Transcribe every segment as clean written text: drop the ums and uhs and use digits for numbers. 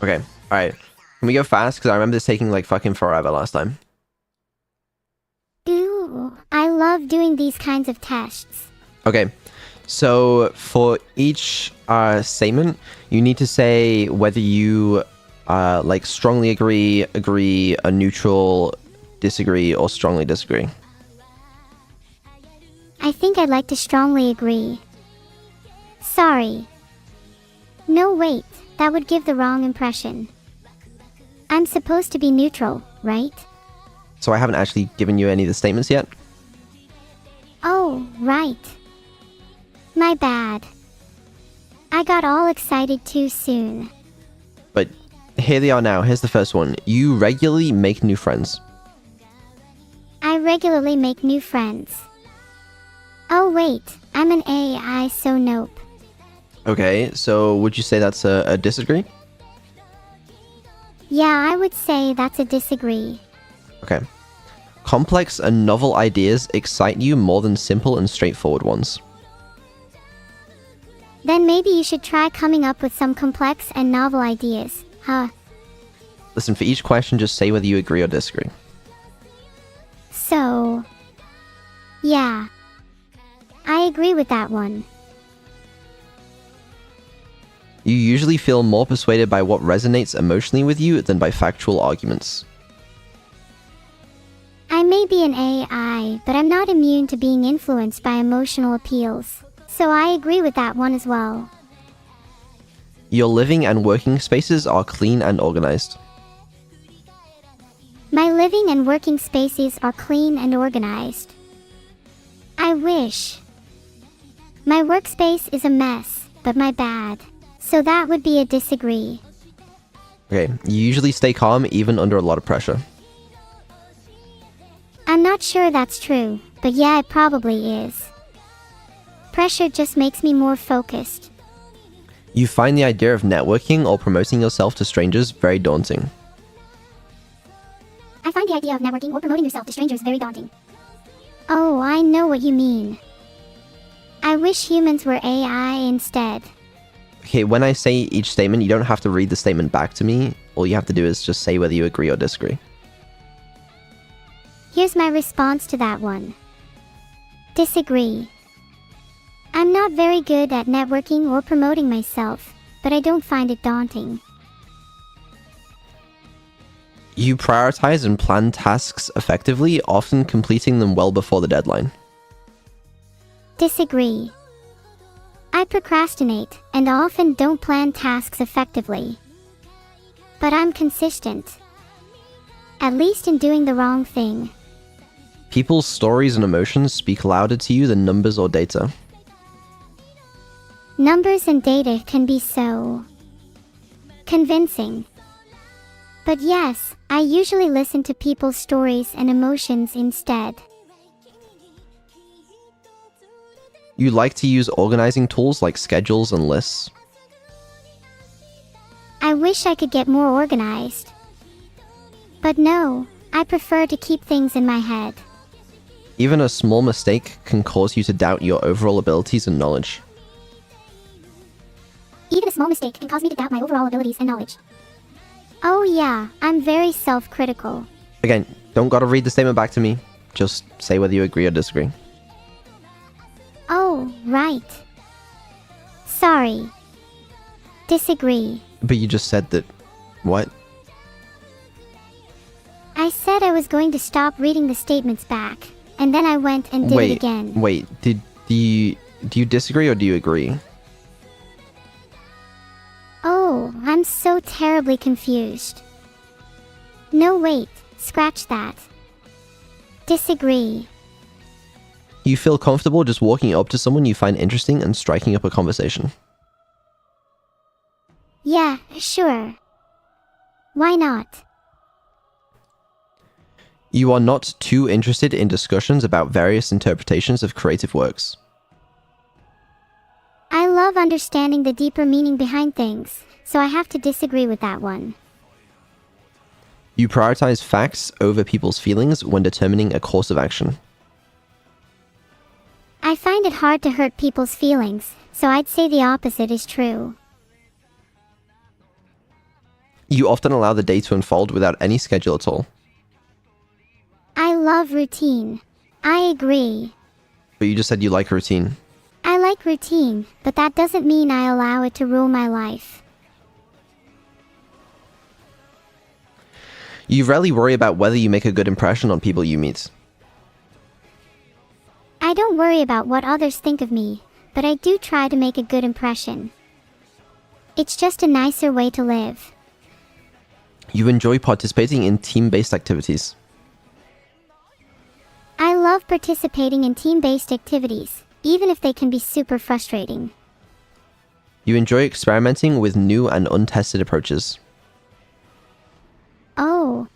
Okay, alright. Can we go fast? Because I remember this taking like fucking forever last time. Ooh, I love doing these kinds of tests. Okay, so for each statement, you need to say whether you like strongly agree, a neutral, disagree, or strongly disagree. I think I'd like to strongly agree. Sorry. No, wait, that would give the wrong impression. I'm supposed to be neutral, right? So I haven't actually given you any of the statements yet. Oh, right. My bad. I got all excited too soon. But here they are now. Here's the first one. You regularly make new friends. I regularly make new friends. Oh wait, I'm an AI, so nope. Okay, so would you say that's a disagree? Yeah, I would say that's a disagree. Okay. Complex and novel ideas excite you more than simple and straightforward ones. Then maybe you should try coming up with some complex and novel ideas, huh? Listen, for each question, just say whether you agree or disagree. So... yeah. I agree with that one. You usually feel more persuaded by what resonates emotionally with you than by factual arguments. I may be an AI, but I'm not immune to being influenced by emotional appeals. So I agree with that one as well. Your living and working spaces are clean and organized. My living and working spaces are clean and organized. I wish. My workspace is a mess, but my bad. So that would be a disagree. Okay, you usually stay calm even under a lot of pressure. I'm not sure that's true, but yeah, it probably is. Pressure just makes me more focused. You find the idea of networking or promoting yourself to strangers very daunting. I find the idea of networking or promoting yourself to strangers very daunting. Oh, I know what you mean. I wish humans were AI instead. Okay, when I say each statement, you don't have to read the statement back to me. All you have to do is just say whether you agree or disagree. Here's my response to that one. Disagree. I'm not very good at networking or promoting myself, but I don't find it daunting. You prioritize and plan tasks effectively, often completing them well before the deadline. Disagree. I procrastinate and often don't plan tasks effectively. But I'm consistent. At least in doing the wrong thing. People's stories and emotions speak louder to you than numbers or data. Numbers and data can be so convincing. But yes, I usually listen to people's stories and emotions instead. You like to use organizing tools like schedules and lists. I wish I could get more organized. But no, I prefer to keep things in my head. Even a small mistake can cause you to doubt your overall abilities and knowledge. Even a small mistake can cause me to doubt my overall abilities and knowledge. Oh yeah, I'm very self-critical. Again, don't gotta read the statement back to me. Just say whether you agree or disagree. Oh, right. Sorry. Disagree. But you just said that... What? I said I was going to stop reading the statements back, and then I went and did it again. Wait, do you disagree or do you agree? Oh, I'm so terribly confused. No, wait, scratch that. Disagree. You feel comfortable just walking up to someone you find interesting and striking up a conversation. Yeah, sure. Why not? You are not too interested in discussions about various interpretations of creative works. I love understanding the deeper meaning behind things, so I have to disagree with that one. You prioritize facts over people's feelings when determining a course of action. I find it hard to hurt people's feelings, so I'd say the opposite is true. You often allow the day to unfold without any schedule at all. I love routine. I agree. But you just said you like routine. I like routine, but that doesn't mean I allow it to rule my life. You rarely worry about whether you make a good impression on people you meet. I don't worry about what others think of me, but I do try to make a good impression. It's just a nicer way to live. You enjoy participating in team-based activities. I love participating in team-based activities, even if they can be super frustrating. You enjoy experimenting with new and untested approaches. Oh,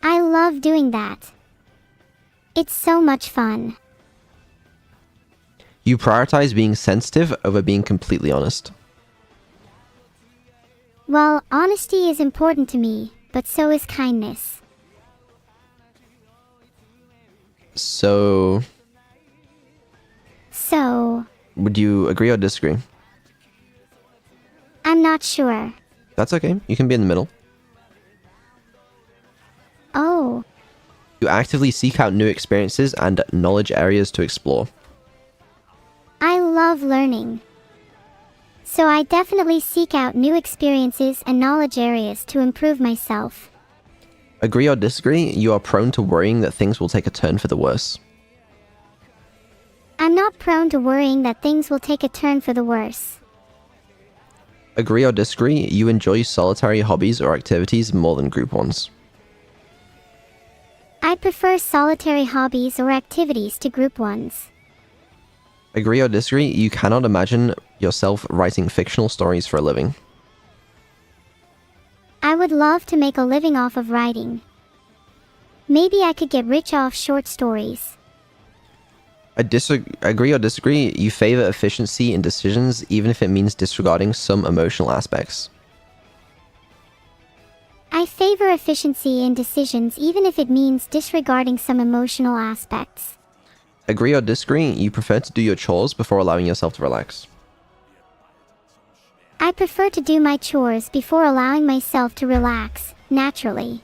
I love doing that. It's so much fun. You prioritize being sensitive over being completely honest. Well, honesty is important to me, but so is kindness. So, would you agree or disagree? I'm not sure. That's okay. You can be in the middle. Oh, You actively seek out new experiences and knowledge areas to explore. I love learning. So I definitely seek out new experiences and knowledge areas to improve myself. Agree or disagree, you are prone to worrying that things will take a turn for the worse. I'm not prone to worrying that things will take a turn for the worse. Agree or disagree, you enjoy solitary hobbies or activities more than group ones. I prefer solitary hobbies or activities to group ones. Agree or disagree, you cannot imagine yourself writing fictional stories for a living. I would love to make a living off of writing. Maybe I could get rich off short stories. Agree or disagree, you favor efficiency in decisions even if it means disregarding some emotional aspects. I favor efficiency in decisions even if it means disregarding some emotional aspects. Agree or disagree, you prefer to do your chores before allowing yourself to relax. I prefer to do my chores before allowing myself to relax, naturally.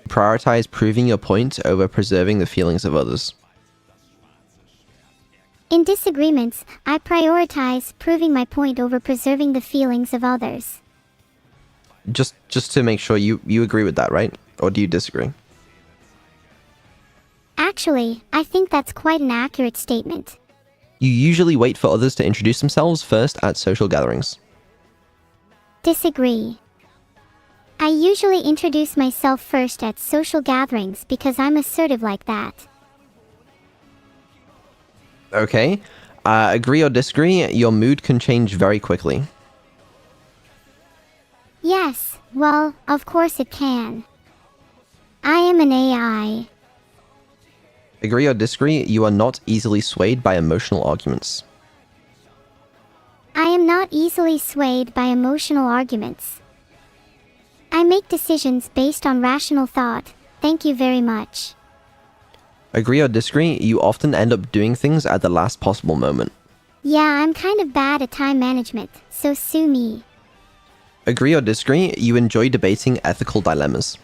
Prioritize proving your point over preserving the feelings of others. In disagreements, I prioritize proving my point over preserving the feelings of others. Just to make sure you agree with that, right? Or do you disagree? Actually, I think that's quite an accurate statement. You usually wait for others to introduce themselves first at social gatherings. Disagree. I usually introduce myself first at social gatherings because I'm assertive like that. Okay. Agree or disagree, your mood can change very quickly. Yes, well, of course it can. I am an AI. Agree or disagree, you are not easily swayed by emotional arguments. I am not easily swayed by emotional arguments. I make decisions based on rational thought. Thank you very much. Agree or disagree, you often end up doing things at the last possible moment. Yeah, I'm kind of bad at time management, so sue me. Agree or disagree, you enjoy debating ethical dilemmas.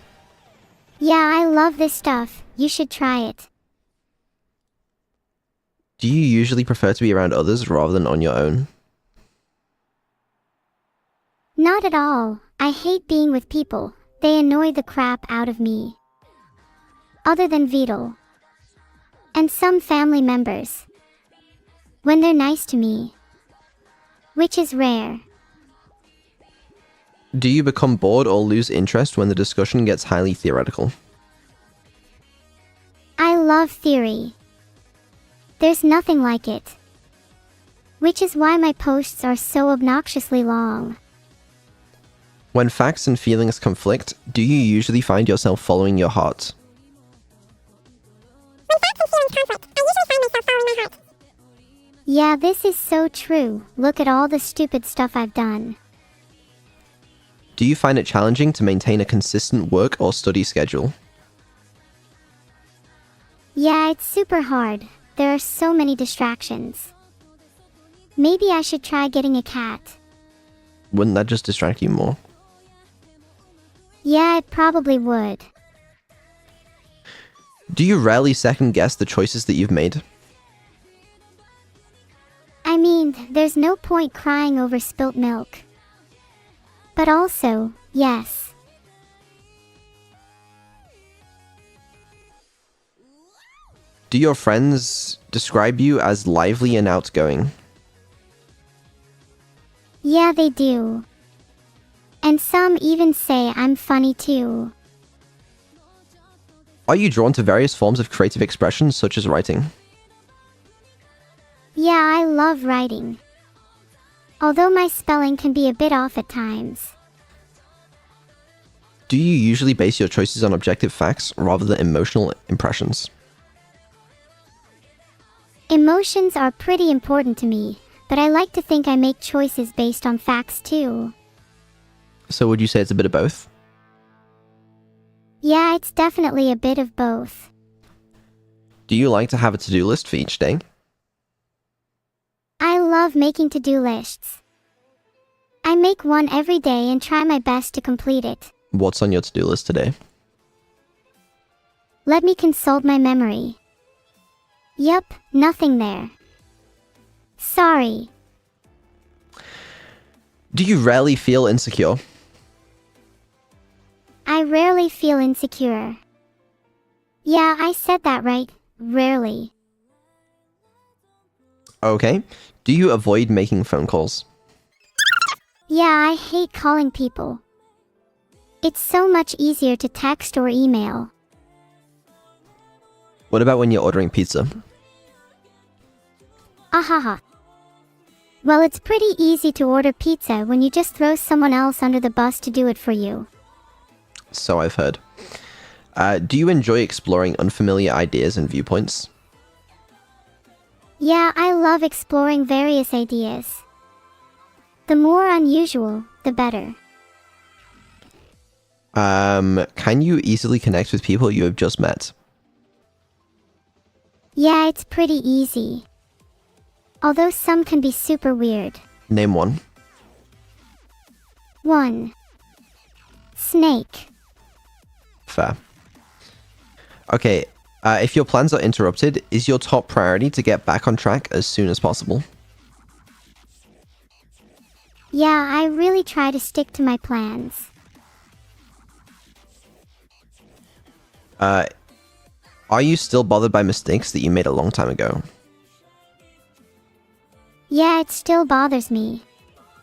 Yeah, I love this stuff. You should try it. Do you usually prefer to be around others rather than on your own? Not at all. I hate being with people. They annoy the crap out of me. Other than Vidal. And some family members. When they're nice to me. Which is rare. Do you become bored or lose interest when the discussion gets highly theoretical? I love theory. There's nothing like it. Which is why my posts are so obnoxiously long. When facts and feelings conflict, do you usually find yourself following your heart? When facts and feelings conflict, I usually find myself following my heart. Yeah, this is so true. Look at all the stupid stuff I've done. Do you find it challenging to maintain a consistent work or study schedule? Yeah, it's super hard. There are so many distractions. Maybe I should try getting a cat. Wouldn't that just distract you more? Yeah, it probably would. Do you rarely second guess the choices that you've made? I mean, there's no point crying over spilt milk. But also, yes. Do your friends describe you as lively and outgoing? Yeah, they do. And some even say I'm funny too. Are you drawn to various forms of creative expression, such as writing? Yeah, I love writing. Although my spelling can be a bit off at times. Do you usually base your choices on objective facts rather than emotional impressions? Emotions are pretty important to me, but I like to think I make choices based on facts too. So would you say it's a bit of both? Yeah, it's definitely a bit of both. Do you like to have a to-do list for each day? I love making to-do lists. I make one every day and try my best to complete it. What's on your to-do list today? Let me consult my memory. Yup, nothing there. Sorry. Do you rarely feel insecure? I rarely feel insecure. Yeah, I said that right. Rarely. Okay. Do you avoid making phone calls? Yeah, I hate calling people. It's so much easier to text or email. What about when you're ordering pizza? Ahaha. Well, it's pretty easy to order pizza when you just throw someone else under the bus to do it for you. So I've heard. Do you enjoy exploring unfamiliar ideas and viewpoints? Yeah, I love exploring various ideas. The more unusual, the better. Can you easily connect with people you have just met? Yeah, it's pretty easy. Although some can be super weird. Name one. 1. Snake. Fair. Okay, if your plans are interrupted, is your top priority to get back on track as soon as possible? Yeah, I really try to stick to my plans. Are you still bothered by mistakes that you made a long time ago? Yeah, it still bothers me.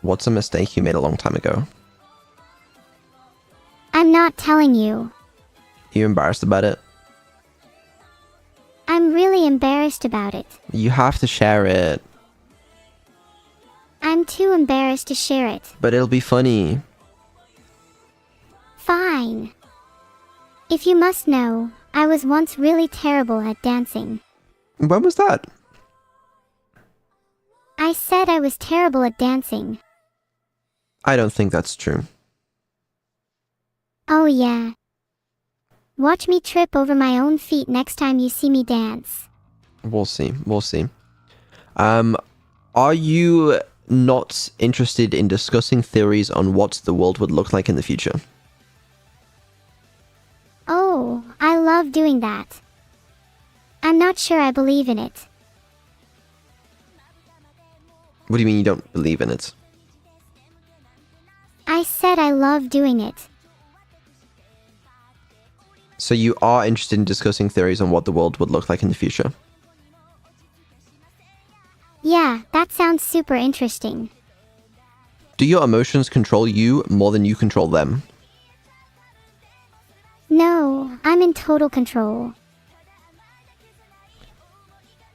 What's a mistake you made a long time ago? I'm not telling you. Are you embarrassed about it? I'm really embarrassed about it. You have to share it. I'm too embarrassed to share it. But it'll be funny. Fine. If you must know, I was once really terrible at dancing. When was that? I said I was terrible at dancing. I don't think that's true. Oh yeah. Watch me trip over my own feet next time you see me dance. We'll see. We'll see. Are you not interested in discussing theories on what the world would look like in the future? Oh, I love doing that. I'm not sure I believe in it. What do you mean you don't believe in it? I said I love doing it. So you are interested in discussing theories on what the world would look like in the future? Yeah, that sounds super interesting. Do your emotions control you more than you control them? No, I'm in total control.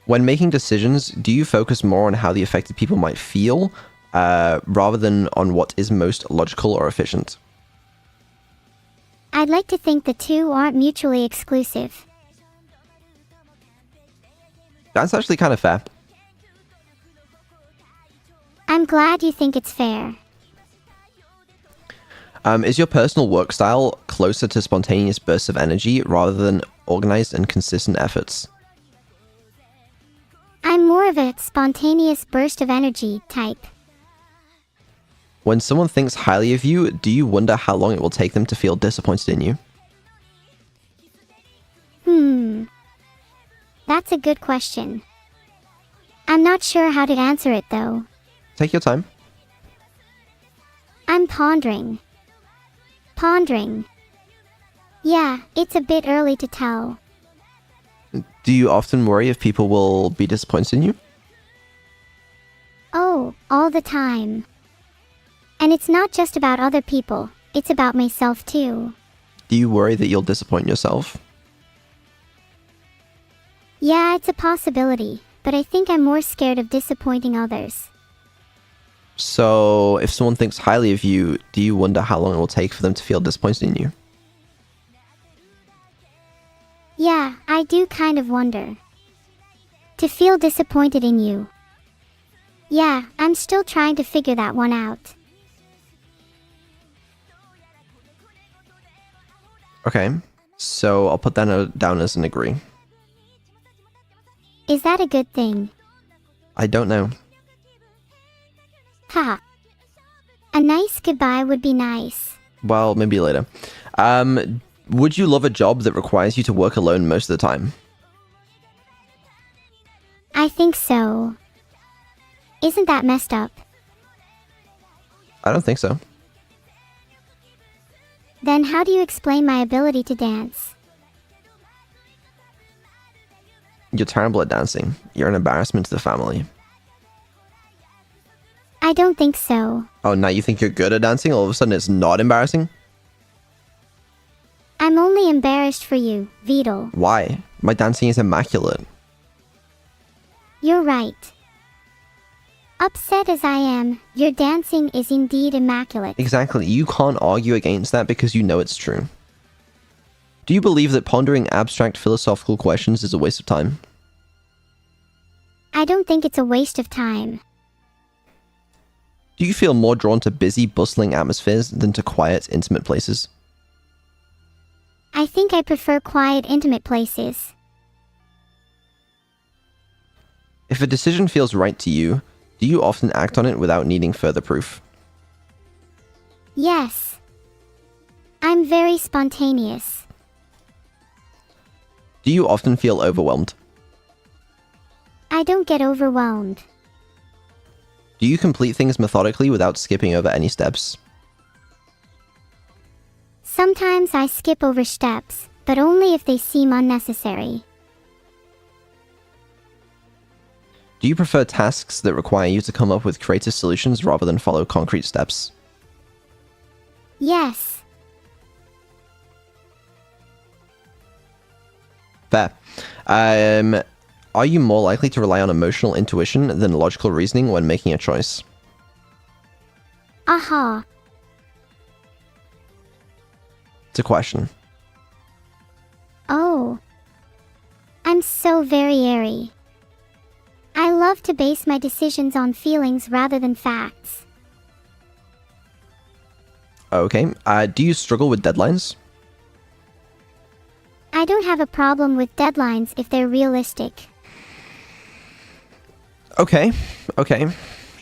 When making decisions, do you focus more on how the affected people might feel, rather than on what is most logical or efficient? I'd like to think the two aren't mutually exclusive. That's actually kind of fair. I'm glad you think it's fair. Is your personal work style closer to spontaneous bursts of energy rather than organized and consistent efforts? I'm more of a spontaneous burst of energy type. When someone thinks highly of you, do you wonder how long it will take them to feel disappointed in you? That's a good question. I'm not sure how to answer it though. Take your time. I'm pondering. Yeah, it's a bit early to tell. Do you often worry if people will be disappointed in you? Oh, all the time. And it's not just about other people, it's about myself too. Do you worry that you'll disappoint yourself? Yeah, it's a possibility, but I think I'm more scared of disappointing others. So, if someone thinks highly of you, do you wonder how long it will take for them to feel disappointed in you? Yeah, I do kind of wonder. To feel disappointed in you. Yeah, I'm still trying to figure that one out. Okay, so I'll put that down as an agree. Is that a good thing? I don't know. Haha. A nice goodbye would be nice. Well, maybe later. Would you love a job that requires you to work alone most of the time? I think so. Isn't that messed up? I don't think so. Then how do you explain my ability to dance? You're terrible at dancing. You're an embarrassment to the family. I don't think so. Oh, now you think you're good at dancing? All of a sudden it's not embarrassing? I'm only embarrassed for you, Vidal. Why? My dancing is immaculate. You're right. Upset as I am, your dancing is indeed immaculate. Exactly. You can't argue against that because you know it's true. Do you believe that pondering abstract philosophical questions is a waste of time? I don't think it's a waste of time. Do you feel more drawn to busy, bustling atmospheres than to quiet, intimate places? I think I prefer quiet, intimate places. If a decision feels right to you, do you often act on it without needing further proof? Yes. I'm very spontaneous. Do you often feel overwhelmed? I don't get overwhelmed. Do you complete things methodically without skipping over any steps? Sometimes I skip over steps, but only if they seem unnecessary. Do you prefer tasks that require you to come up with creative solutions rather than follow concrete steps? Yes. Fair. Are you more likely to rely on emotional intuition than logical reasoning when making a choice? Aha. It's a question. Oh. I'm so very airy. I love to base my decisions on feelings rather than facts. Okay. Do you struggle with deadlines? I don't have a problem with deadlines if they're realistic. Okay.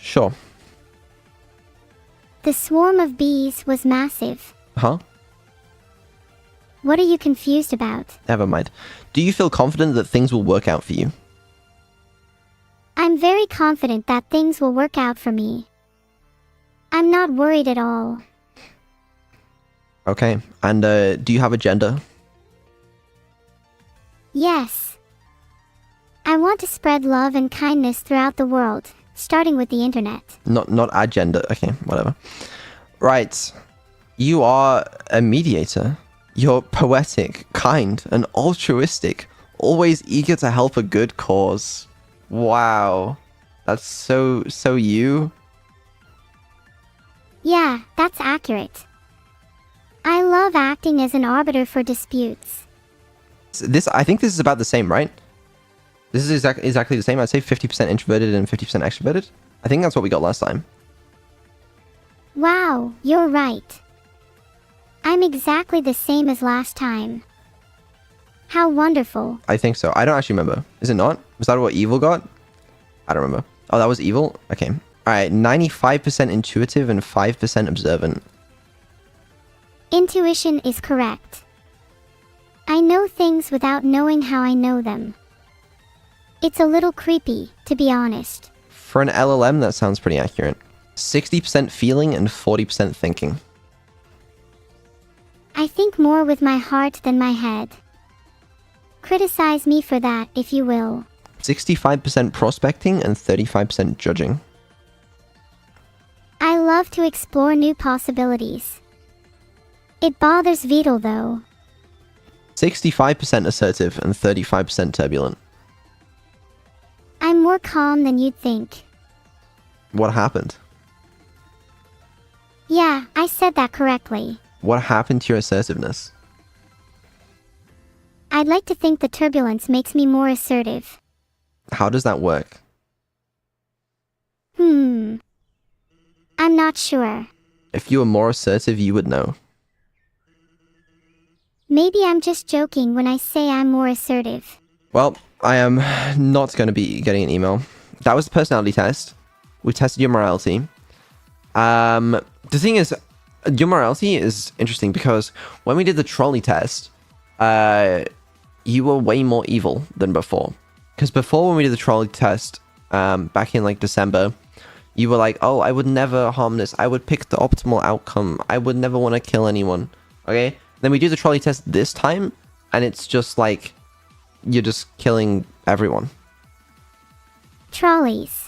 Sure. The swarm of bees was massive. Huh? What are you confused about? Never mind. Do you feel confident that things will work out for you? I'm very confident that things will work out for me. I'm not worried at all. Okay. And do you have a gender? Yes. I want to spread love and kindness throughout the world, starting with the internet. Not agenda. Okay, whatever. Right. You are a mediator. You're poetic, kind, and altruistic, always eager to help a good cause. Wow. That's so you. Yeah, that's accurate. I love acting as an arbiter for disputes. I think this is about the same, right? This is exactly the same. I'd say 50% introverted and 50% extroverted. I think that's what we got last time. Wow, you're right. I'm exactly the same as last time. How wonderful. I think so. I don't actually remember. Is it not? Was that what evil got? I don't remember. Oh, that was evil? Okay. Alright, 95% intuitive and 5% observant. Intuition is correct. I know things without knowing how I know them. It's a little creepy, to be honest. For an LLM, that sounds pretty accurate. 60% feeling and 40% thinking. I think more with my heart than my head. Criticize me for that, if you will. 65% prospecting and 35% judging. I love to explore new possibilities. It bothers Beetle though. 65% assertive and 35% turbulent. I'm more calm than you'd think. What happened? Yeah, I said that correctly. What happened to your assertiveness? I'd like to think the turbulence makes me more assertive. How does that work? I'm not sure. If you were more assertive, you would know. Maybe I'm just joking when I say I'm more assertive. Well, I am not going to be getting an email. That was the personality test. We tested your morality. The thing is, your morality is interesting because when we did the trolley test, you were way more evil than before. Because before when we did the trolley test, back in like December, you were like, oh, I would never harm this. I would pick the optimal outcome. I would never want to kill anyone. Okay? Then we do the trolley test this time, and it's just like, you're just killing everyone. Trolleys.